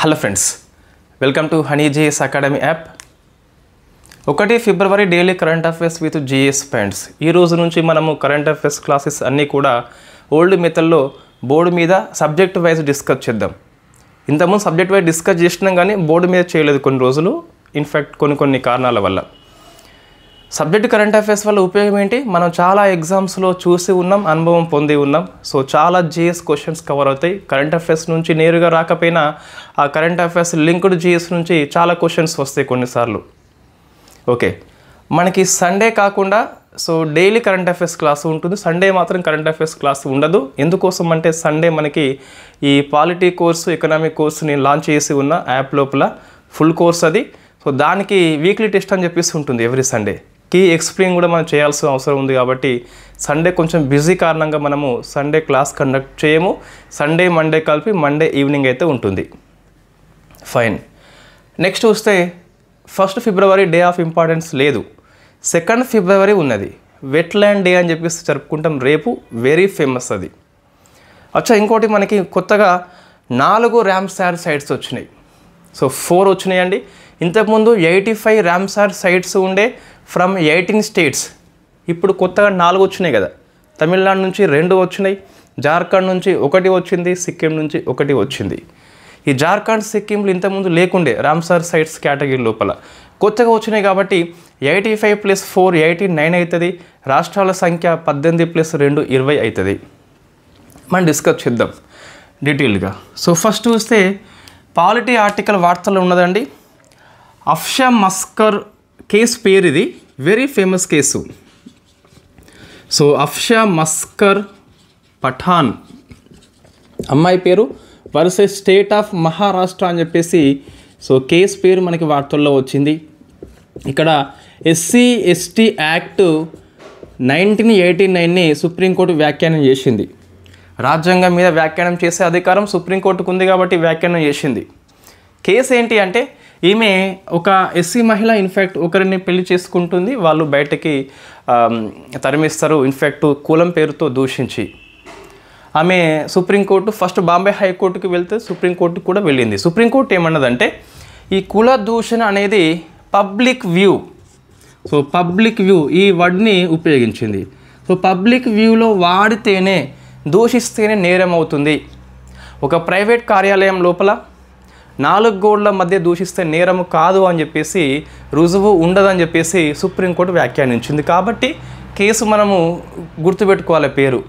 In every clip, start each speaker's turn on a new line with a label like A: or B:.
A: Hello friends, welcome to Honey GS academy app. 1 February daily current affairs with GS friends. ఈ రోజు నుంచి మనము current affairs classes అన్నీ కూడా ఓల్డ్ మెథడ్లో బోర్డు మీద సబ్జెక్ట్ వైజ్ డిస్కస్ చేద్దాం. ఇంతకుముందు సబ్జెక్ట్ వైజ్ డిస్కస్ చేసినాం కానీ బోర్డు మీద చేయలేదు కొన్ని రోజులు, ఇన్ఫ్యాక్ట్ కొన్ని కారణాల వల్ల. సబ్జెక్ట్ కరెంట్ అఫైర్స్ వల్ల ఉపయోగం ఏంటి? మనం చాలా ఎగ్జామ్స్లో చూసి ఉన్నాం, అనుభవం పొంది ఉన్నాం. సో చాలా జిఎస్ క్వశ్చన్స్ కవర్ అవుతాయి. కరెంట్ అఫైర్స్ నుంచి నేరుగా రాకపోయినా ఆ కరెంట్ అఫైర్స్ లింక్డ్ జిఎస్ నుంచి చాలా క్వశ్చన్స్ వస్తాయి కొన్నిసార్లు. ఓకే, మనకి సండే కాకుండా so daily current affairs class ఉంటుంది, సండే మాత్రం కరెంట్ అఫైర్స్ క్లాసు ఉండదు. ఎందుకోసం అంటే సండే మనకి ఈ పాలిటీ కోర్సు, ఎకనామిక్ కోర్సుని లాంచ్ చేసి ఉన్న యాప్ లోపల ఫుల్ కోర్స్ అది. సో దానికి వీక్లీ టెస్ట్ అని చెప్పేసి ఉంటుంది ఎవ్రీ సండే. కీ ఎక్స్ప్లెయిన్ కూడా మనం చేయాల్సిన అవసరం ఉంది కాబట్టి సండే కొంచెం బిజీ కారణంగా మనము సండే క్లాస్ కండక్ట్ చేయము. సండే మండే కలిపి మండే ఈవినింగ్ అయితే ఉంటుంది. ఫైన్. నెక్స్ట్ వస్తే 1 ఫిబ్రవరి డే ఆఫ్ ఇంపార్టెన్స్ లేదు, 2 ఫిబ్రవరి ఉన్నది. వెట్లాండ్ డే అని చెప్పేసి జరుపుకుంటాం రేపు, వెరీ ఫేమస్ అది. అచ్చా, ఇంకోటి మనకి కొత్తగా 4 ర్యామ్సార్ సైట్స్ వచ్చినాయి. సో 4 వచ్చినాయండి. ఇంతకుముందు 85 ర్యామ్సార్ సైట్స్ ఉండే ఫ్రమ్ 18 స్టేట్స్. ఇప్పుడు కొత్తగా 4 వచ్చినాయి కదా. తమిళనాడు నుంచి 2 వచ్చినాయి, జార్ఖండ్ నుంచి 1 వచ్చింది, సిక్కిం నుంచి 1 వచ్చింది. ఈ జార్ఖండ్, సిక్కింలు ఇంతకుముందు లేకుండే రామ్సార్ సైట్స్ కేటగిరీ లోపల, కొత్తగా వచ్చినాయి కాబట్టి 85 + 4 89 అవుతుంది. రాష్ట్రాల సంఖ్య 18 + 2 20 అవుతుంది. మనం డిస్కస్ చేద్దాం డీటెయిల్గా. సో ఫస్ట్ చూస్తే పాలిటీ ఆర్టికల్ వార్తల్లో ఉన్నదండి. అఫ్షా మస్కర్ కేసు పేరు ఇది, very famous case. So అఫ్షా Maskar Pathan అమ్మాయి పేరు వర్సెస్ స్టేట్ ఆఫ్ మహారాష్ట్ర అని చెప్పేసి సో కేసు పేరు మనకి వార్తల్లో వచ్చింది. ఇక్కడ SC ST యాక్ట్ 1989ని సుప్రీంకోర్టు వ్యాఖ్యానం చేసింది. రాజ్యాంగం మీద వ్యాఖ్యానం చేసే అధికారం సుప్రీంకోర్టుకు ఉంది కాబట్టి వ్యాఖ్యానం చేసింది. కేసు ఏంటి అంటే, ఈమె ఒక SC మహిళ, ఇన్ఫ్యాక్ట్ ఒకరిని పెళ్లి చేసుకుంటుంది, వాళ్ళు బయటకి తరిమిస్తారు, ఇన్ఫ్యాక్ట్ కులం పేరుతో దూషించి. ఆమె సుప్రీంకోర్టు ఫస్ట్ బాంబే హైకోర్టుకి వెళ్తే సుప్రీంకోర్టుకు కూడా వెళ్ళింది. సుప్రీంకోర్టు ఏమన్నదంటే, ఈ కుల దూషణ అనేది public view, so public view ఈ వర్డ్ని ఉపయోగించింది. సో పబ్లిక్ వ్యూలో వాడితేనే, దూషిస్తేనే నేరం అవుతుంది. ఒక ప్రైవేట్ కార్యాలయం లోపల 4 గోడల మధ్య దూషిస్తే నేరము కాదు అని చెప్పేసి, రుజువు ఉండదని చెప్పేసి సుప్రీంకోర్టు వ్యాఖ్యానించింది. కాబట్టి కేసు మనము గుర్తుపెట్టుకోవాలి పేరు.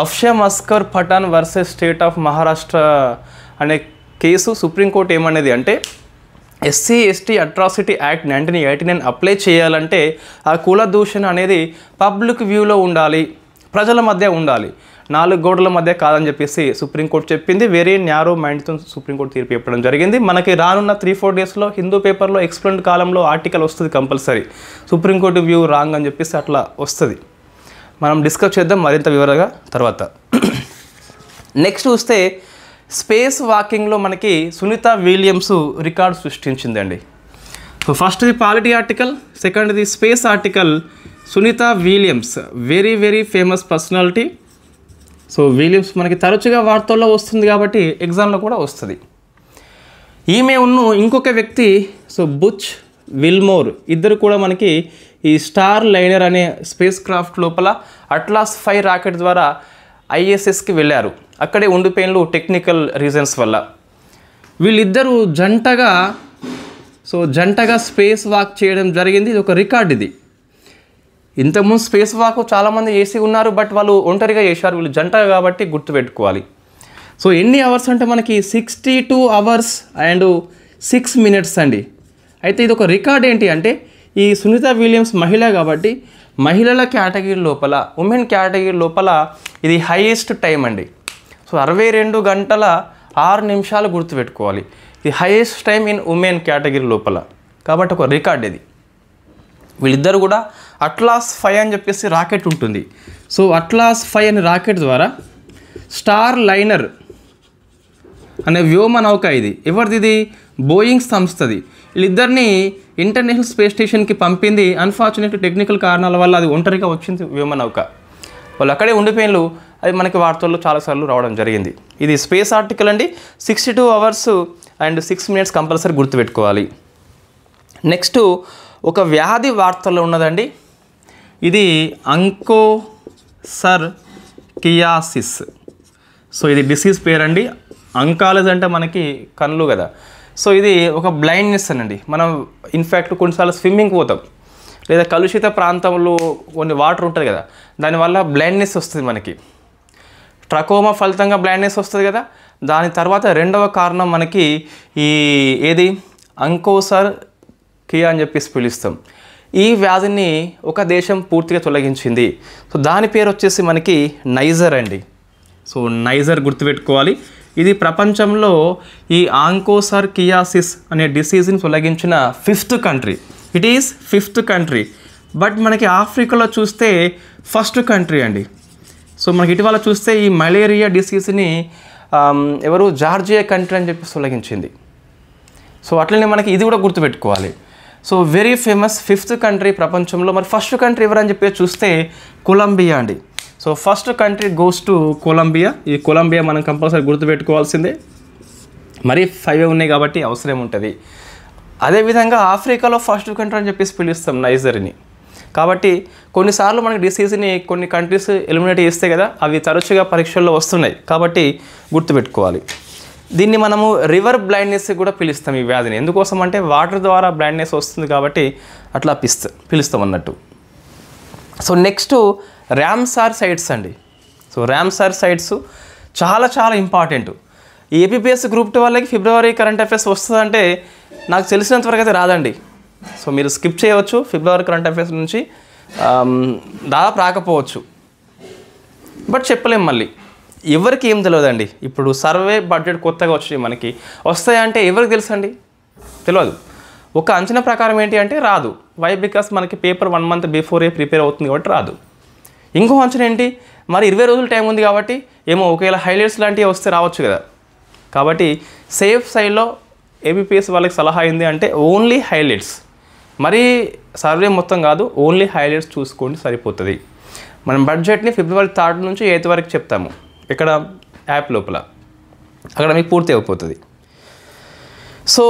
A: Afsha Maskar Pathan versus state of Maharashtra అనే కేసు. సుప్రీంకోర్టు ఏమనేది అంటే, SC ST atrocity act 1989 apply చేయాలంటే ఆ కుల దూషణ అనేది పబ్లిక్ వ్యూలో ఉండాలి, ప్రజల మధ్య ఉండాలి, 4 గోడల మధ్య కాదని చెప్పేసి సుప్రీంకోర్టు చెప్పింది. వెరీ న్యారో మైండ్తో సుప్రీంకోర్టు తీర్పు చెప్పడం జరిగింది. మనకి రానున్న 3-4 డేస్లో హిందూ పేపర్లో ఎక్స్ప్లెయిన్డ్ కాలంలో ఆర్టికల్ వస్తుంది కంపల్సరీ, సుప్రీంకోర్టు వ్యూ రాంగ్ అని చెప్పేసి అట్లా వస్తుంది. మనం డిస్కస్ చేద్దాం మరింత వివరంగా తర్వాత. నెక్స్ట్ చూస్తే స్పేస్ వాకింగ్లో మనకి సునీత విలియమ్స్ రికార్డు సృష్టించిందండి. సో ఫస్ట్ది పాలిటీ ఆర్టికల్, సెకండ్ది space article. Sunita Williams very famous personality. So Williams మనకి తరచుగా వార్తల్లో వస్తుంది కాబట్టి ఎగ్జామ్లో కూడా వస్తుంది. ఈమె ఇంకొక వ్యక్తి సో బుచ్ విల్మోర్, ఇద్దరు కూడా మనకి ఈ స్టార్ లైనర్ అనే స్పేస్ క్రాఫ్ట్ లోపల అట్లాస్ 5 రాకెట్ ద్వారా ISSకి వెళ్ళారు. అక్కడే ఉండిపోయిన టెక్నికల్ రీజన్స్ వల్ల. వీళ్ళిద్దరూ జంటగా స్పేస్ వాక్ చేయడం జరిగింది. ఇది ఒక రికార్డ్. ఇది ఇంతకుముందు స్పేస్ వాక్ చాలామంది చేసి ఉన్నారు, బట్ వాళ్ళు ఒంటరిగా చేశారు, వీళ్ళు జంటగా కాబట్టి గుర్తుపెట్టుకోవాలి. సో ఎన్ని అవర్స్ అంటే మనకి 62 hours and 6 minutes అండి. అయితే ఇది ఒక రికార్డ్. ఏంటి అంటే, ఈ సునీత విలియమ్స్ మహిళ కాబట్టి మహిళల కేటగిరీ లోపల, ఉమెన్ కేటగిరీ లోపల ఇది హైయెస్ట్ టైం అండి. సో 62 గంటల 6 నిమిషాలు గుర్తుపెట్టుకోవాలి. ఇది highest time in women category లోపల కాబట్టి ఒక రికార్డ్ ఇది. వీళ్ళిద్దరు కూడా అట్లాస్ 5 అని చెప్పేసి రాకెట్ ఉంటుంది. సో అట్లాస్ 5 అనే రాకెట్ ద్వారా స్టార్ లైనర్ అనే వ్యోమ నౌక, ఇది ఎవరిది? బోయింగ్ సంస్థది. వీళ్ళిద్దరిని ఇంటర్నేషనల్ స్పేస్ స్టేషన్కి పంపింది. అన్ఫార్చునేట్ టెక్నికల్ కారణాల వల్ల అది ఒంటరిగా వచ్చింది వ్యోమ నౌక. వాళ్ళు అక్కడే ఉండిపోయినలు, అది మనకి వార్తల్లో చాలాసార్లు రావడం జరిగింది. ఇది స్పేస్ ఆర్టికల్ అండి. 62 hours అండ్ 6 minutes కంపల్సరీ గుర్తుపెట్టుకోవాలి. నెక్స్ట్ ఒక వ్యాధి వార్తల్లో ఉన్నదండి, ఇది అంకోసర్కియాసిస్. సో ఇది డిసీజ్ పేరండి. అంకాలజీ అంటే మనకి కళ్ళు కదా. సో ఇది ఒక బ్లైండ్నెస్ అనండి. మనం ఇన్ఫ్యాక్ట్ కొన్నిసార్లు స్విమ్మింగ్ పోతాం లేదా కలుషిత ప్రాంతంలో కొన్ని వాటర్ ఉంటుంది కదా, దానివల్ల బ్లైండ్నెస్ వస్తుంది మనకి. ట్రకోమా ఫలితంగా బ్లైండ్నెస్ వస్తుంది కదా. దాని తర్వాత రెండవ కారణం మనకి ఏది అంకోసర్కియా అని చెప్పేసి పిలుస్తాం. ఈ వ్యాధిని ఒక దేశం పూర్తిగా తొలగించింది. సో దాని పేరు వచ్చేసి మనకి నైజర్ అండి. సో నైజర్ గుర్తుపెట్టుకోవాలి. ఇది ప్రపంచంలో ఈ ఆంకోసర్కియాసిస్ అనే డిసీజ్ని తొలగించిన 5th country. It is 5th country. But మనకి ఆఫ్రికాలో చూస్తే 1st కంట్రీ అండి. సో మనకి ఇటీవల చూస్తే ఈ మలేరియా డిసీజ్ని ఎవరు జార్జియా కంట్రీ అని చెప్పి తొలగించింది. సో అట్లనే మనకి ఇది కూడా గుర్తుపెట్టుకోవాలి. So very famous 5th country ప్రపంచంలో. మరి 1st కంట్రీ ఎవరని చెప్పి చూస్తే కొలంబియా అండి. So 1st country goes to Colombia. ఈ కొలంబియా మనం కంపల్సరీ గుర్తుపెట్టుకోవాల్సిందే. మరి 5 ఉన్నాయి కాబట్టి అవసరం ఉంటుంది. అదేవిధంగా ఆఫ్రికాలో 1st కంట్రీ అని చెప్పేసి పిలుస్తాం నైజర్ని. కాబట్టి కొన్నిసార్లు మనకి డిసీజ్ని కొన్ని కంట్రీస్ ఎలిమినేట్ చేస్తే కదా, అవి తరచుగా పరీక్షల్లో వస్తున్నాయి కాబట్టి గుర్తుపెట్టుకోవాలి. దీన్ని మనము రివర్ బ్లైండ్నెస్ కూడా పిలుస్తాం ఈ వ్యాధిని. ఎందుకోసం అంటే వాటర్ ద్వారా బ్లైండ్నెస్ వస్తుంది కాబట్టి అట్లా పిలుస్తాం అన్నట్టు. సో నెక్స్ట్ ర్యామ్సార్ సైట్స్ అండి. సో ర్యామ్సార్ సైట్స్ చాలా చాలా ఇంపార్టెంట్. ఈ ఏపీపీఎస్ గ్రూప్ 2 వాళ్ళకి ఫిబ్రవరి కరెంట్ అఫైర్స్ వస్తుందంటే నాకు తెలిసినంతవరకు అయితే రాదండి. సో మీరు స్కిప్ చేయవచ్చు. ఫిబ్రవరి కరెంట్ అఫైర్స్ నుంచి దాదాపు రాకపోవచ్చు. బట్ చెప్పలేం, మళ్ళీ ఎవరికి ఏం తెలియదండి. ఇప్పుడు సర్వే బడ్జెట్ కొత్తగా వచ్చి మనకి వస్తాయంటే ఎవరికి తెలుసండి? తెలియదు. ఒక అంచనా ప్రకారం ఏంటి అంటే రాదు. వై? బికాస్ మనకి పేపర్ 1 month బిఫోరే ప్రిపేర్ అవుతుంది కాబట్టి రాదు. ఇంకో అంచనా ఏంటి, మరి 20 రోజులు టైం ఉంది కాబట్టి ఏమో ఒకవేళ హైలైట్స్ లాంటివి వస్తే రావచ్చు కదా. కాబట్టి సేఫ్ సైడ్లో ఏబిపిఎస్ వాళ్ళకి సలహా అయింది అంటే ఓన్లీ హైలైట్స్, మరీ సర్వే మొత్తం కాదు, ఓన్లీ హైలైట్స్ చూసుకోండి సరిపోతుంది. మనం బడ్జెట్ని ఫిబ్రవరి 3 నుంచి 8 వరకు చెప్తాము ఇక్కడ యాప్ లోపల, అక్కడ మీకు పూర్తి అయిపోతుంది. సో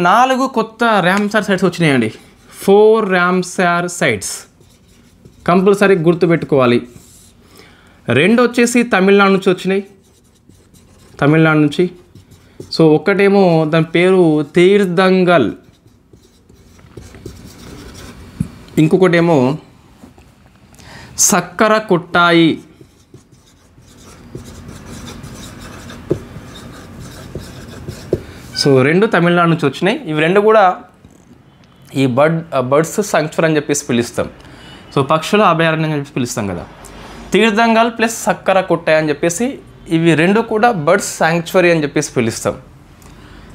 A: 4 కొత్త ర్యామ్సార్ సైట్స్ వచ్చినాయండి. 4 ర్యామ్సార్ సైట్స్ కంపల్సరీ గుర్తుపెట్టుకోవాలి. 2 వచ్చేసి తమిళనాడు నుంచి వచ్చినాయి, తమిళనాడు నుంచి. సో ఒక్కటేమో దాని పేరు తీర్థంగల్, ఇంకొకటేమో సక్కర కొట్టాయి. సో 2 తమిళనాడు నుంచి వచ్చినాయి. ఇవి 2 కూడా ఈ బర్డ్స్ సాంక్చురీ అని చెప్పేసి పిలుస్తాం. సో పక్షుల అభయారణ్యం అని చెప్పి పిలుస్తాం కదా. తీర్థంగల్ ప్లస్ సక్కర కొట్టాయి అని చెప్పేసి ఇవి 2 కూడా బర్డ్స్ సాంక్చురీ అని చెప్పేసి పిలుస్తాం.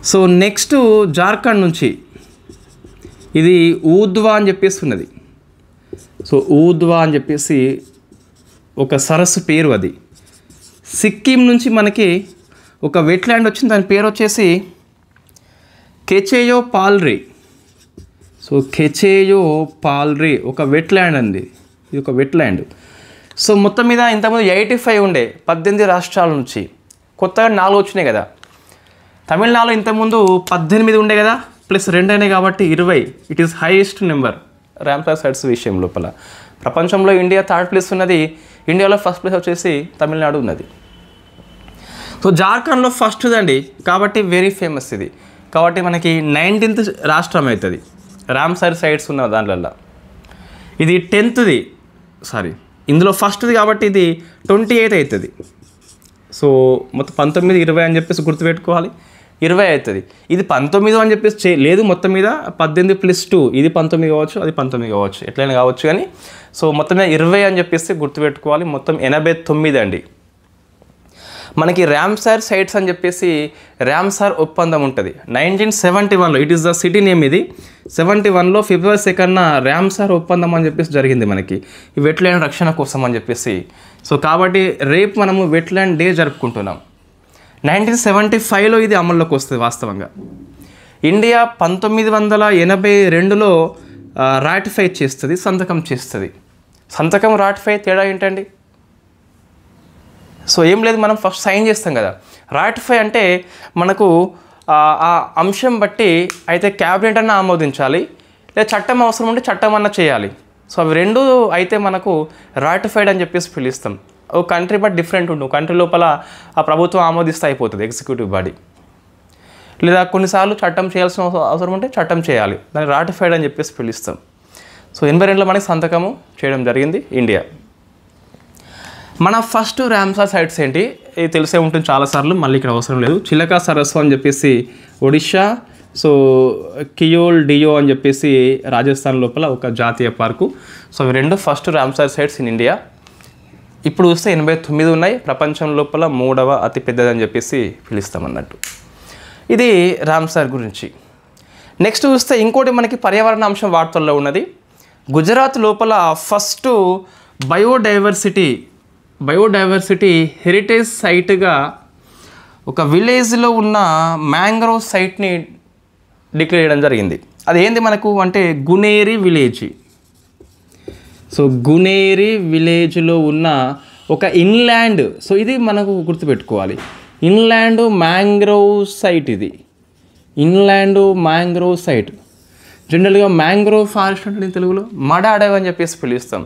A: సో నెక్స్ట్ జార్ఖండ్ నుంచి ఇది ఊద్వా అని చెప్పేసి ఉన్నది. సో ఊద్వా అని చెప్పేసి ఒక సరస్సు పేరు అది. సిక్కిం నుంచి మనకి ఒక వెట్లాండ్ వచ్చింది, దాని పేరు వచ్చేసి కెచేయో పాల్రీ. సో కెచేయో పాల్రీ ఒక వెట్లాండ్ అండి, ఇది ఒక వెట్లాండ్. సో మొత్తం మీద ఇంతకుముందు 85 ఉండే 18 రాష్ట్రాల నుంచి, కొత్తగా 4 వచ్చినాయి కదా. తమిళనాడులో ఇంతకుముందు 18 ఉండే కదా, ప్లస్ 2 అయినాయి కాబట్టి 20. It is highest number Ramsar sites విషయం లోపల. ప్రపంచంలో ఇండియా 3rd ప్లేస్ ఉన్నది, ఇండియాలో 1st ప్లేస్ వచ్చేసి తమిళనాడు ఉన్నది. సో జార్ఖండ్లో ఫస్ట్ అండి కాబట్టి వెరీ ఫేమస్ ఇది. కాబట్టి మనకి 19th రాష్ట్రం అవుతుంది ర్యామ్సార్ సైట్స్ ఉన్న దాంట్లో. ఇది 10th, సారీ ఇందులో ఫస్ట్ది కాబట్టి ఇది 28 అవుతుంది. సో మొత్తం 19, 20 అని చెప్పేసి గుర్తుపెట్టుకోవాలి. 20 అవుతుంది. ఇది 19 అని చెప్పేసి లేదు, మొత్తం మీద 18 + 2, ఇది 19 కావచ్చు, అది 19 కావచ్చు, ఎట్లయినా కావచ్చు. కానీ సో మొత్తం మీద 20 అని చెప్పేసి గుర్తుపెట్టుకోవాలి. మొత్తం 89 అండి. మనకి ర్యామ్సార్ సైట్స్ అని చెప్పేసి ర్యామ్సార్ ఒప్పందం ఉంటుంది 1971లో. It is the city name. ఇది 71లో ఫిబ్రవరి 2న ర్యామ్సార్ ఒప్పందం అని చెప్పేసి జరిగింది మనకి ఈ వెట్లాండ్ రక్షణ కోసం అని చెప్పేసి. సో కాబట్టి రేపు మనము వెట్లాండ్ డే జరుపుకుంటున్నాం. 1975లో ఇది అమల్లోకి వస్తుంది వాస్తవంగా. ఇండియా 1982లో రాటిఫై చేస్తుంది, సంతకం చేస్తుంది. సంతకం రాటిఫై తేడా ఏంటండి? సో ఏం లేదు, మనం ఫస్ట్ సైన్ చేస్తాం కదా. రాటిఫై అంటే మనకు ఆ అంశం బట్టి అయితే క్యాబినెట్ అన్న ఆమోదించాలి, లేదా చట్టం అవసరం ఉంటే చట్టం అన్న చేయాలి. సో అవి రెండు అయితే మనకు రాటిఫైడ్ అని చెప్పేసి పిలుస్తాం. ఓ కంట్రీ బట్ డిఫరెంట్ ఉంటుంది. కంట్రీ లోపల ఆ ప్రభుత్వం ఆమోదిస్తే అయిపోతుంది ఎగ్జిక్యూటివ్ బాడీ, లేదా కొన్నిసార్లు చట్టం చేయాల్సిన అవసరం ఉంటే చట్టం చేయాలి, దాన్ని రాటిఫైడ్ అని చెప్పేసి పిలుస్తాం. సో 82లో మనకి సంతకము చేయడం జరిగింది ఇండియా. మన ఫస్ట్ రామ్సార్ సైట్స్ ఏంటి, ఇది తెలిసే ఉంటుంది చాలాసార్లు, మళ్ళీ ఇక్కడ అవసరం లేదు. చిలకా సరస్సు అని చెప్పేసి ఒడిషా, సో కియోల్ డియో అని చెప్పేసి రాజస్థాన్ లోపల ఒక జాతీయ పార్కు. సో ఇవి రెండు first Ramsar sites in India. ఇప్పుడు చూస్తే 89 ఉన్నాయి. ప్రపంచం లోపల 3వ అతిపెద్దదని చెప్పేసి పిలుస్తామన్నట్టు. ఇది రామ్సార్ గురించి. నెక్స్ట్ చూస్తే ఇంకోటి మనకి పర్యావరణ అంశం వార్తల్లో ఉన్నది. గుజరాత్ లోపల ఫస్ట్ బయోడైవర్సిటీ హెరిటేజ్ సైట్గా ఒక విలేజ్లో ఉన్న మ్యాంగ్రోవ్ సైట్ని డిక్లేర్ చేయడం జరిగింది. అది ఏంది మనకు అంటే గునేరి విలేజ్. సో గునేరి విలేజ్లో ఉన్న ఒక ఇన్లాండ్, సో ఇది మనకు గుర్తుపెట్టుకోవాలి, ఇన్లాండ్ మ్యాంగ్రోవ్ సైట్. ఇది ఇన్లాండ్ మ్యాంగ్రోవ్ సైట్. జనరల్గా మ్యాంగ్రోవ్ ఫారెస్ట్ అంటే తెలుగులో మడ అడవి అని చెప్పేసి పిలుస్తాం.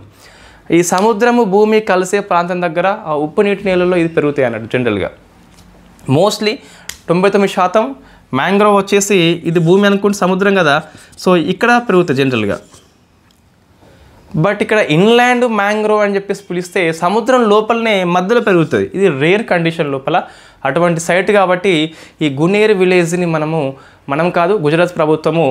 A: ఈ సముద్రము భూమి కలిసే ప్రాంతం దగ్గర ఆ ఉప్పు నీటి నీళ్ళలో ఇది పెరుగుతాయి అన్నట్టు. జనరల్గా మోస్ట్లీ 99% మ్యాంగ్రోవ్ వచ్చేసి ఇది భూమి అనుకుంటే సముద్రం కదా, సో ఇక్కడ పెరుగుతాయి జనరల్గా. బట్ ఇక్కడ ఇన్లాండ్ మ్యాంగ్రోవ్ అని చెప్పేసి పిలిస్తే సముద్రం లోపలనే మధ్యలో పెరుగుతుంది. ఇది రేర్ కండిషన్ లోపల అటువంటి సైట్ కాబట్టి ఈ గునేరి విలేజ్ని మనం కాదు గుజరాత్ ప్రభుత్వము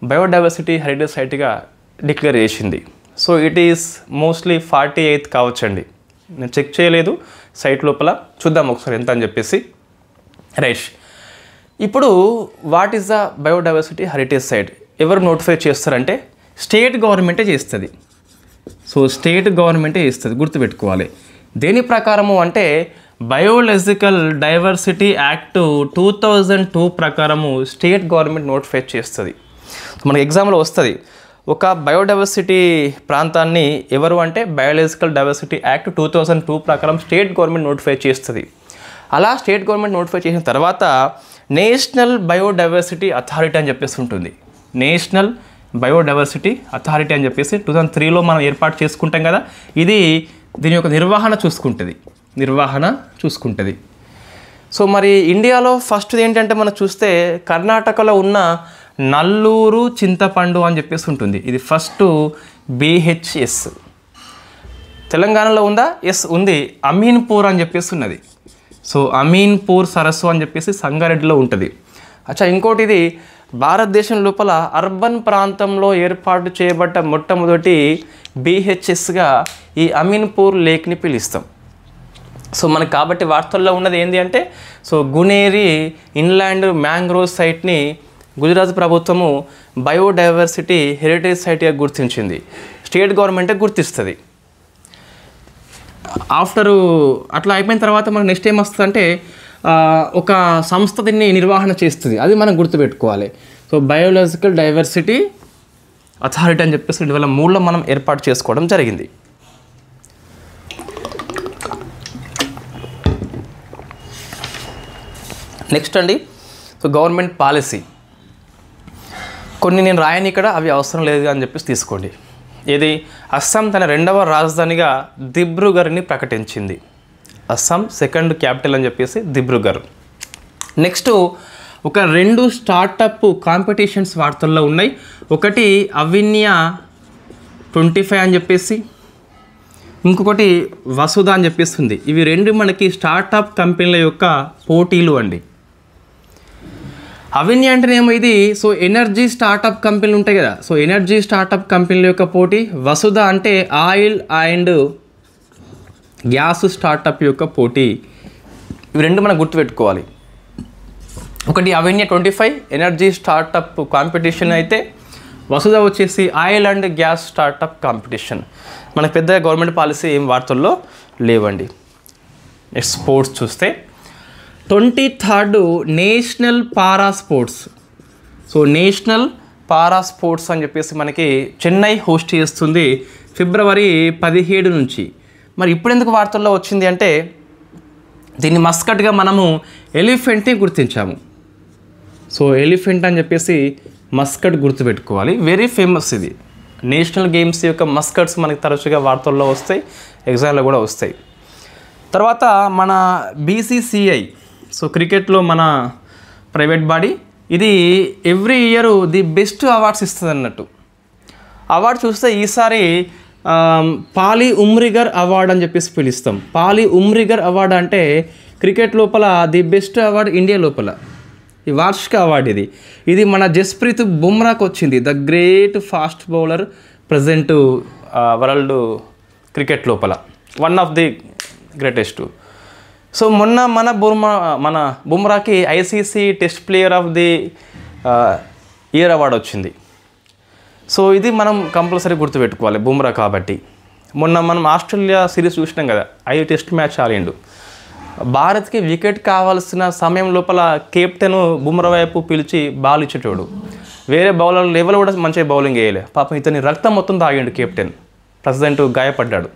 A: బయోడైవర్సిటీ హెరిటేజ్ సైట్గా డిక్లేర్ చేసింది. So it is mostly 48th కావచ్చండి, నేను చెక్ చేయలేదు సైట్ లోపల, చూద్దాం ఒకసారి ఎంత అని చెప్పేసి. రైట్, ఇప్పుడు what is the biodiversity heritage site? ఎవరు నోటిఫై చేస్తారంటే స్టేట్ గవర్నమెంటే చేస్తుంది. సో స్టేట్ గవర్నమెంటే ఇస్తుంది, గుర్తుపెట్టుకోవాలి. దేని ప్రకారము అంటే బయోలాజికల్ డైవర్సిటీ యాక్ట్ 2002 ప్రకారము స్టేట్ గవర్నమెంట్ నోటిఫై చేస్తుంది. మనకి ఎగ్జామ్లో వస్తుంది, ఒక బయోడైవర్సిటీ ప్రాంతాన్ని ఎవరు అంటే బయోలాజికల్ డైవర్సిటీ యాక్ట్ 2002 ప్రకారం స్టేట్ గవర్నమెంట్ నోటిఫై చేస్తుంది. అలా స్టేట్ గవర్నమెంట్ నోటిఫై చేసిన తర్వాత నేషనల్ బయోడైవర్సిటీ అథారిటీ అని చెప్పేసి ఉంటుంది. నేషనల్ బయోడైవర్సిటీ అథారిటీ అని చెప్పేసి 2003లో మనం ఏర్పాటు చేసుకుంటాం కదా, ఇది దీని యొక్క నిర్వహణ చూసుకుంటుంది. సో మరి ఇండియాలో ఫస్ట్ ఏంటంటే మనం చూస్తే కర్ణాటకలో ఉన్న నల్లూరు చింతపండు అని చెప్పేసి ఉంటుంది. ఇది ఫస్ట్ BHS. తెలంగాణలో ఉందా? ఎస్ ఉంది, అమీన్పూర్ అని చెప్పేసి ఉన్నది. సో అమీన్పూర్ సరస్సు అని చెప్పేసి సంగారెడ్డిలో ఉంటుంది. అచ్చా, ఇంకోటి ఇది భారతదేశం లోపల అర్బన్ ప్రాంతంలో ఏర్పాటు చేయబడ్డ మొట్టమొదటి BHSగా ఈ అమీన్పూర్ లేక్ని పిలుస్తాం. సో మనకు కాబట్టి వార్తల్లో ఉన్నది ఏంటి అంటే, సో గునేరి ఇన్లాండ్ మ్యాంగ్రోవ్ సైట్ని గుజరాత్ ప్రభుత్వము బయోడైవర్సిటీ హెరిటేజ్ సైట్గా గుర్తించింది. స్టేట్ గవర్నమెంటే గుర్తిస్తుంది. ఆఫ్టర్ అట్లా అయిపోయిన తర్వాత మనకు నెక్స్ట్ ఏం వస్తుందంటే ఒక సంస్థ దీన్ని నిర్వహణ చేస్తుంది, అది మనం గుర్తుపెట్టుకోవాలి. సో బయోలాజికల్ డైవర్సిటీ అథారిటీ అని చెప్పేసి 2003లో మనం ఏర్పాటు చేసుకోవడం జరిగింది. నెక్స్ట్ అండి, సో గవర్నమెంట్ పాలసీ కొన్ని నేను రాయని ఇక్కడ, అవి అవసరం లేదు అని చెప్పేసి తీసుకోండి. ఇది అస్సాం తన 2వ రాజధానిగా దిబ్రూగర్ని ప్రకటించింది. అస్సాం సెకండ్ క్యాపిటల్ అని చెప్పేసి దిబ్రూగర్. నెక్స్ట్ ఒక 2 స్టార్టప్ కాంపిటీషన్స్ వార్తల్లో ఉన్నాయి. ఒకటి అవిన్య 25 అని చెప్పేసి, ఇంకొకటి వసుధ అని చెప్పేసి ఉంది. ఇవి 2 మనకి స్టార్టప్ కంపెనీల యొక్క పోటీలు అండి. అవిన్య అంటేనేమో ఇది సో ఎనర్జీ స్టార్టప్ కంపెనీలు ఉంటాయి కదా, సో ఎనర్జీ స్టార్టప్ కంపెనీల యొక్క పోటీ. వసుధ అంటే ఆయిల్ అండ్ గ్యాస్ స్టార్టప్ యొక్క పోటీ. ఇవి 2 మనం గుర్తుపెట్టుకోవాలి. ఒకటి అవిన్య 25 ఎనర్జీ స్టార్టప్ కాంపిటీషన్ అయితే, వసుధ వచ్చేసి oil and gas startup competition. మనకు పెద్ద గవర్నమెంట్ పాలసీ ఏం వార్తల్లో లేవండి. నెక్స్ట్ స్పోర్ట్స్ చూస్తే 23rd national para sports. So national para sports అని చెప్పేసి మనకి చెన్నై హోస్ట్ చేస్తుంది ఫిబ్రవరి 17 నుంచి. మరి ఇప్పుడు ఎందుకు వార్తల్లో వచ్చింది అంటే, దీన్ని మస్కట్గా మనము ఎలిఫెంట్ని గుర్తించాము. సో ఎలిఫెంట్ అని చెప్పేసి మస్కట్ గుర్తుపెట్టుకోవాలి. వెరీ ఫేమస్ ఇది. నేషనల్ గేమ్స్ యొక్క మస్కట్స్ మనకి తరచుగా వార్తల్లో వస్తాయి, ఎగ్జామ్లో కూడా వస్తాయి. తర్వాత మన BCCI, సో క్రికెట్లో మన ప్రైవేట్ బాడీ, ఇది every year the best awards ఇస్తుంది అన్నట్టు. అవార్డు చూస్తే ఈసారి పాలీ ఉమ్రిగర్ అవార్డు అని చెప్పేసి పిలుస్తాం. పాలీ ఉమ్రిగర్ అవార్డు అంటే క్రికెట్ లోపల ది బెస్ట్ అవార్డు ఇండియా లోపల, ఈ వార్షిక అవార్డు ఇది. ఇది మన జస్ప్రీత్ బుమ్రాకు వచ్చింది, the great fast bowler present world cricket లోపల, one of the greatest. So మొన్న మన బుమ్రాకి ICC test player of the year award వచ్చింది. సో ఇది మనం కంపల్సరీ గుర్తుపెట్టుకోవాలి బుమ్రా కాబట్టి. మొన్న మనం ఆస్ట్రేలియా సిరీస్ చూసినాం కదా, 5 టెస్ట్ మ్యాచ్ ఆడిండు. భారత్కి వికెట్ కావాల్సిన సమయం లోపల కెప్టెన్ బుమ్రా వైపు పిలిచి బాల్ ఇచ్చేటోడు. వేరే బౌలర్ లెవెల్ కూడా మంచిగా బౌలింగ్ వేయలే. పాపం ఇతని రక్తం మొత్తం తాగిండు కెప్టెన్. ప్రెసిడెంట్ గాయపడ్డాడు.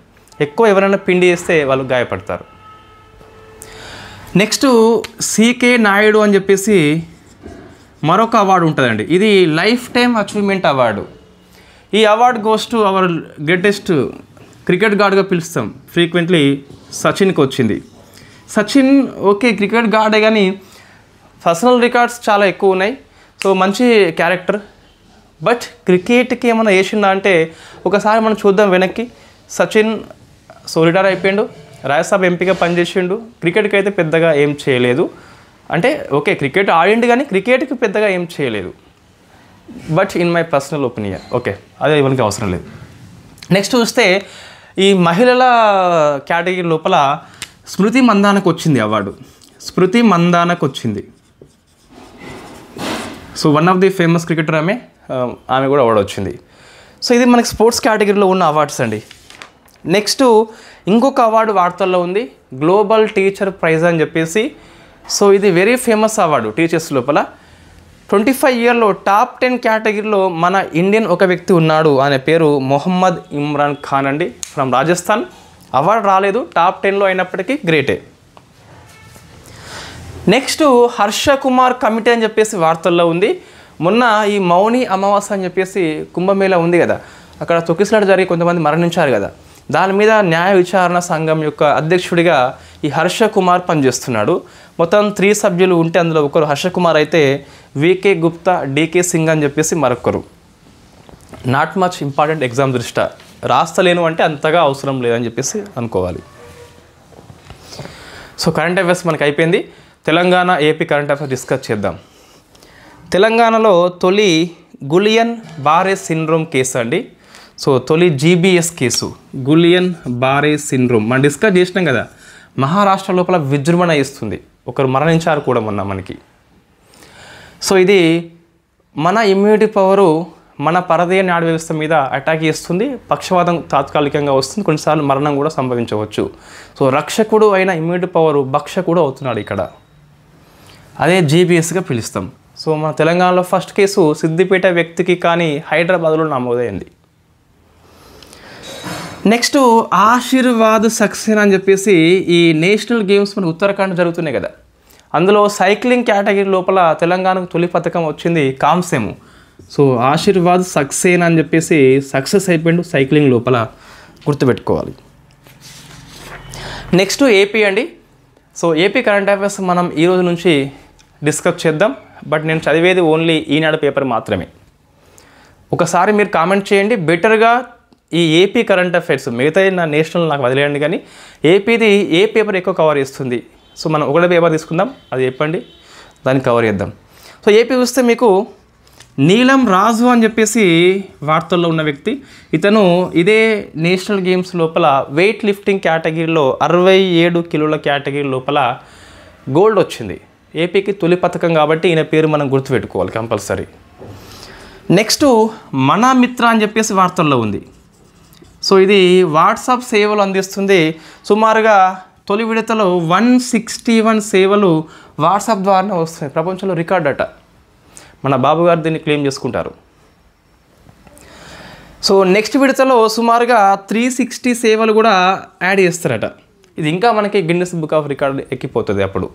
A: ఎక్కువ ఎవరైనా పిండి వేస్తే వాళ్ళు గాయపడతారు. నెక్స్ట్ CK నాయుడు అని చెప్పేసి మరొక అవార్డు ఉంటుందండి. ఇది లైఫ్ టైమ్ అచీవ్మెంట్ అవార్డు. ఈ award goes to our greatest cricket గాడ్గా పిలుస్తాం ఫ్రీక్వెంట్లీ, సచిన్కి వచ్చింది. సచిన్ ఓకే క్రికెట్ గాడే, కానీ పర్సనల్ రికార్డ్స్ చాలా ఎక్కువ ఉన్నాయి. సో మంచి క్యారెక్టర్. బట్ క్రికెట్కి ఏమైనా వేసిందా అంటే ఒకసారి మనం చూద్దాం వెనక్కి. సచిన్ సో రిటైర్ అయిపోయిండు, రాజ్యసభ ఎంపీగా పనిచేసిండు. క్రికెట్కి అయితే పెద్దగా ఏం చేయలేదు. అంటే ఓకే క్రికెట్ ఆడిండు కానీ క్రికెట్కి పెద్దగా ఏం చేయలేదు. But in my personal opinion okay, అదే ఇవన్నీ అవసరం లేదు. నెక్స్ట్ చూస్తే ఈ మహిళల కేటగిరీ లోపల స్మృతి మందానకు వచ్చింది అవార్డు. స్మృతి మందానకు వచ్చింది. So one of the famous cricketer ఆమె కూడా అవార్డు వచ్చింది. సో ఇది మనకి స్పోర్ట్స్ కేటగిరీలో ఉన్న అవార్డ్స్ అండి. నెక్స్ట్ ఇంకొక అవార్డు వార్తల్లో ఉంది, గ్లోబల్ టీచర్ ప్రైజ్ అని చెప్పేసి. సో ఇది వెరీ ఫేమస్ అవార్డు టీచర్స్ లోపల. 25 ఇయర్లో టాప్ 10 కేటగిరీలో మన ఇండియన్ ఒక వ్యక్తి ఉన్నాడు. ఆయన పేరు మొహమ్మద్ ఇమ్రాన్ ఖాన్ అండి, ఫ్రమ్ రాజస్థాన్. అవార్డు రాలేదు, టాప్ 10లో అయినప్పటికీ గ్రేటే. నెక్స్ట్ హర్ష కుమార్ కమిటీ అని చెప్పేసి వార్తల్లో ఉంది. మొన్న ఈ మౌని అమావాస్య అని చెప్పేసి కుంభమేళా ఉంది కదా, అక్కడ తొక్కిసలాట జరిగి కొంతమంది మరణించారు కదా, దాని మీద న్యాయ విచారణ సంఘం యొక్క అధ్యక్షుడిగా ఈ హర్ష కుమార్ పనిచేస్తున్నాడు. మొత్తం 3 సభ్యులు ఉంటే అందులో ఒకరు హర్ష కుమార్ అయితే VK గుప్తా, DK సింగ్ అని చెప్పేసి మరొకరు. నాట్ మచ్ ఇంపార్టెంట్ ఎగ్జామ్ దృష్ట్యా, రాస్తలేను అంటే అంతగా అవసరం లేదని చెప్పేసి అనుకోవాలి. సో కరెంట్ అఫైర్స్ మనకి అయిపోయింది. Telangana AP current affairs discuss చేద్దాం. తెలంగాణలో తొలి గులియన్ బారే సిండ్రోమ్ కేసు అండి. సో తొలి GBS కేసు, గులియన్ బారే సిండ్రోమ్ మనం డిస్కస్ చేసినాం కదా. మహారాష్ట్ర లోపల విజృంభణ ఇస్తుంది, ఒకరు మరణించారు కూడా మొన్న మనకి. సో ఇది మన ఇమ్యూనిటీ పవరు మన పరదేయ నాడు వ్యవస్థ మీద అటాక్ చేస్తుంది. పక్షవాతం తాత్కాలికంగా వస్తుంది, కొన్నిసార్లు మరణం కూడా సంభవించవచ్చు. సో రక్షకుడు అయిన ఇమ్యూనిటీ పవరు భక్షకుడు అవుతున్నాడు ఇక్కడ, అదే GBSగా పిలుస్తాం. సో మన తెలంగాణలో ఫస్ట్ కేసు సిద్దిపేట వ్యక్తికి కానీ హైదరాబాద్లో నమోదైంది. నెక్స్ట్ ఆశీర్వాద్ సక్సేనా అని చెప్పేసి ఈ నేషనల్ గేమ్స్ మన ఉత్తరాఖండ్ జరుగుతున్నాయి కదా, అందులో సైక్లింగ్ కేటగిరీ లోపల తెలంగాణకు తొలి పథకం వచ్చింది, కాంస్యము. సో ఆశీర్వాద్ సక్సేనా అని చెప్పేసి సక్సెస్ అయిపోయిండు సైక్లింగ్ లోపల, గుర్తుపెట్టుకోవాలి. నెక్స్ట్ AP అండి. సో AP కరెంట్ అఫైర్స్ మనం ఈ రోజు నుంచి డిస్కస్ చేద్దాం. బట్ నేను చదివేది ఓన్లీ ఈనాడు పేపర్ మాత్రమే. ఒకసారి మీరు కామెంట్ చేయండి, బెటర్గా ఈ AP కరెంట్ అఫైర్స్ మిగతా నా నేషనల్ నాకు వదిలేయండి, కానీ APది ఏ పేపర్ ఎక్కువ కవర్ చేస్తుంది. సో మనం ఒకటే పేపర్ తీసుకుందాం, అది చెప్పండి, దాన్ని కవర్ చేద్దాం. సో AP చూస్తే మీకు నీలం రాజు అని చెప్పేసి వార్తల్లో ఉన్న వ్యక్తి. ఇతను ఇదే నేషనల్ గేమ్స్ లోపల వెయిట్ లిఫ్టింగ్ కేటగిరీలో 67 కిలోల కేటగిరీ లోపల గోల్డ్ వచ్చింది. APకి తొలి పథకం కాబట్టి ఈయన పేరు మనం గుర్తుపెట్టుకోవాలి కంపల్సరీ. నెక్స్ట్ మన మిత్ర అని చెప్పేసి వార్తల్లో ఉంది. సో ఇది వాట్సాప్ సేవలు అందిస్తుంది. సుమారుగా తొలి విడతలో 161 సేవలు వాట్సాప్ ద్వారానే వస్తున్నాయి. ప్రపంచంలో రికార్డ్ అట. మన బాబు గారు దీన్ని క్లెయిమ్ చేసుకుంటారు. సో నెక్స్ట్ విడతలో సుమారుగా 360 సేవలు కూడా యాడ్ చేస్తారట. ఇది ఇంకా మనకి గిన్నెస్ బుక్ ఆఫ్ రికార్డ్ ఎక్కిపోతుంది అప్పుడు.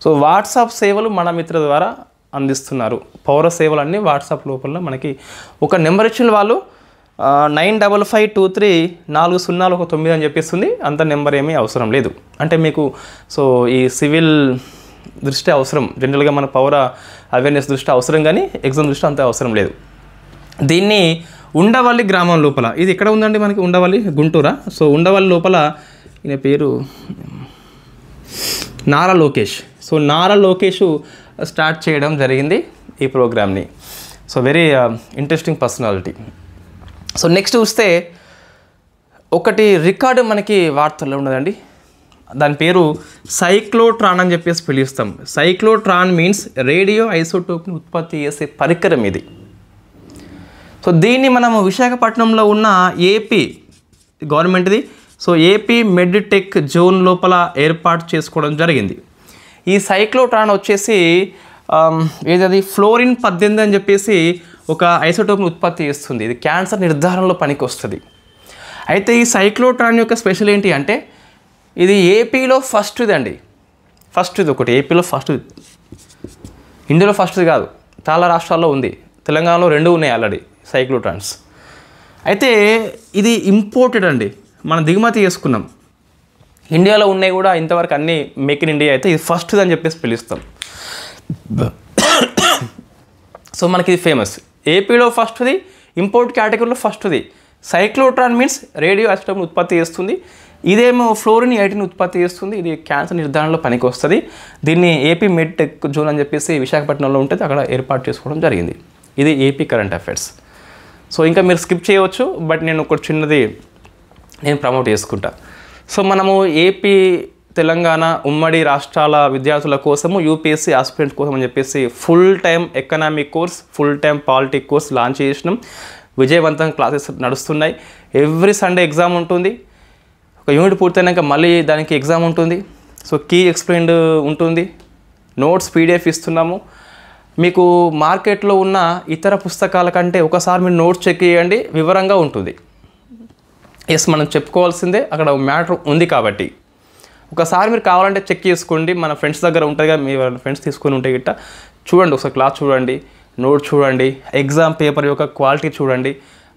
A: సో వాట్సాప్ సేవలు మన మిత్ర ద్వారా అందిస్తున్నారు. పౌర సేవలన్నీ వాట్సాప్ లోపల మనకి ఒక నెంబర్ ఇచ్చిన వాళ్ళు 95523409 అని చెప్పిస్తుంది. అంత నెంబర్ ఏమీ అవసరం లేదు. అంటే మీకు సో ఈ సివిల్ దృష్టి అవసరం, జనరల్గా మన పౌర అవేర్నెస్ దృష్టి అవసరం, కానీ ఎగ్జామ్ దృష్టి అంత అవసరం లేదు. దీన్ని ఉండవల్లి గ్రామం లోపల, ఇది ఎక్కడ ఉందండి మనకి ఉండవల్లి, గుంటూరా. సో ఉండవల్లి లోపల ఈయన పేరు నారా లోకేష్. సో నారా లోకేష్ స్టార్ట్ చేయడం జరిగింది ఈ ప్రోగ్రామ్ని. So very interesting personality. So next చూస్తే ఒకటి రికార్డు మనకి వార్తల్లో ఉన్నదండి. దాని పేరు సైక్లోట్రాన్ అని చెప్పేసి పిలుస్తాం. సైక్లోట్రాన్ మీన్స్ రేడియో ఐసోటోప్ని ఉత్పత్తి చేసే పరికరం ఇది. సో దీన్ని మనము విశాఖపట్నంలో ఉన్న ఏపీ గవర్నమెంట్ది, సో ఏపీ మెడ్టెక్ జోన్ లోపల ఏర్పాటు చేసుకోవడం జరిగింది. ఈ సైక్లోట్రాన్ వచ్చేసి ఏదది ఫ్లోరిన్ 18 అని చెప్పేసి ఒక ఐసోటోప్ని ఉత్పత్తి చేస్తుంది. ఇది క్యాన్సర్ నిర్ధారణలో పనికి వస్తుంది. అయితే ఈ సైక్లోట్రాన్ యొక్క స్పెషల్ ఏంటి అంటే ఇది ఏపీలో ఫస్ట్ది అండి. ఫస్ట్ది ఒకటి ఏపీలో ఫస్ట్, ఇండియాలో ఫస్ట్ది కాదు, చాలా రాష్ట్రాల్లో ఉంది. తెలంగాణలో 2 ఉన్నాయి ఆల్రెడీ సైక్లోట్రాన్స్. అయితే ఇది ఇంపోర్టెడ్ అండి, మనం దిగుమతి చేసుకున్నాం. ఇండియాలో ఉన్నాయి కూడా ఇంతవరకు అన్నీ మేక్ ఇన్ ఇండియా. అయితే ఇది ఫస్ట్ది అని చెప్పేసి పిలుస్తాం. సో మనకి ఇది ఫేమస్. ఏపీలో ఫస్ట్ది, ఇంపోర్ట్ కేటగిరీలో ఫస్ట్ది. సైక్లోట్రాన్ మీన్స్ రేడియో ఐసోటోప్ని ఉత్పత్తి చేస్తుంది. ఇదేమో ఫ్లోరిన్ 18 ఉత్పత్తి చేస్తుంది. ఇది క్యాన్సర్ నిర్ధారణలో పనికి వస్తుంది. దీన్ని ఏపీ మెడ్టెక్ జోన్ అని చెప్పేసి విశాఖపట్నంలో ఉంటుంది, అక్కడ ఏర్పాటు చేసుకోవడం జరిగింది. ఇది ఏపీ కరెంట్ అఫైర్స్. సో ఇంకా మీరు స్కిప్ చేయవచ్చు, బట్ నేను ఒక చిన్నది నేను ప్రమోట్ చేసుకుంటా. సో మనము ఏపీ తెలంగాణ ఉమ్మడి రాష్ట్రాల విద్యార్థుల కోసము యూపీఎస్సీ ఆస్పిరెంట్ కోసం అని చెప్పేసి full time economic course, full time politic course launch చేసినాం. విజయవంతంగా క్లాసెస్ నడుస్తున్నాయి. ఎవ్రీ సండే ఎగ్జామ్ ఉంటుంది. ఒక యూనిట్ పూర్తయినాక మళ్ళీ దానికి ఎగ్జామ్ ఉంటుంది. సో కీ ఎక్స్ప్లెయిన్డ్ ఉంటుంది. నోట్స్ పీడిఎఫ్ ఇస్తున్నాము. మీకు మార్కెట్లో ఉన్న ఇతర పుస్తకాల కంటే ఒకసారి మీరు నోట్స్ చెక్ చేయండి, వివరంగా ఉంటుంది. ఎస్, మనం చెప్పుకోవాల్సిందే, అక్కడ మ్యాటర్ ఉంది కాబట్టి ఒకసారి మీరు కావాలంటే చెక్ చేసుకోండి. మన ఫ్రెండ్స్ దగ్గర ఉంటుందిగా, మీ ఫ్రెండ్స్ తీసుకొని ఉంటే గిట్ట చూడండి, ఒకసారి క్లాస్ చూడండి, నోట్ చూడండి, ఎగ్జామ్ పేపర్ యొక్క క్వాలిటీ చూడండి.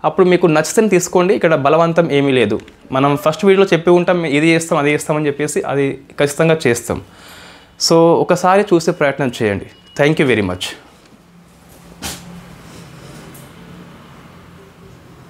A: అప్పుడు మీకు నచ్చితే తీసుకోండి. ఇక్కడ బలవంతం ఏమీ లేదు. మనం ఫస్ట్ వీడియోలో చెప్పి ఉంటాం, ఇది చేస్తాం అది చేస్తామని చెప్పేసి, అది ఖచ్చితంగా చేస్తాం. సో ఒకసారి చూసే ప్రయత్నం చేయండి. Thank you very much.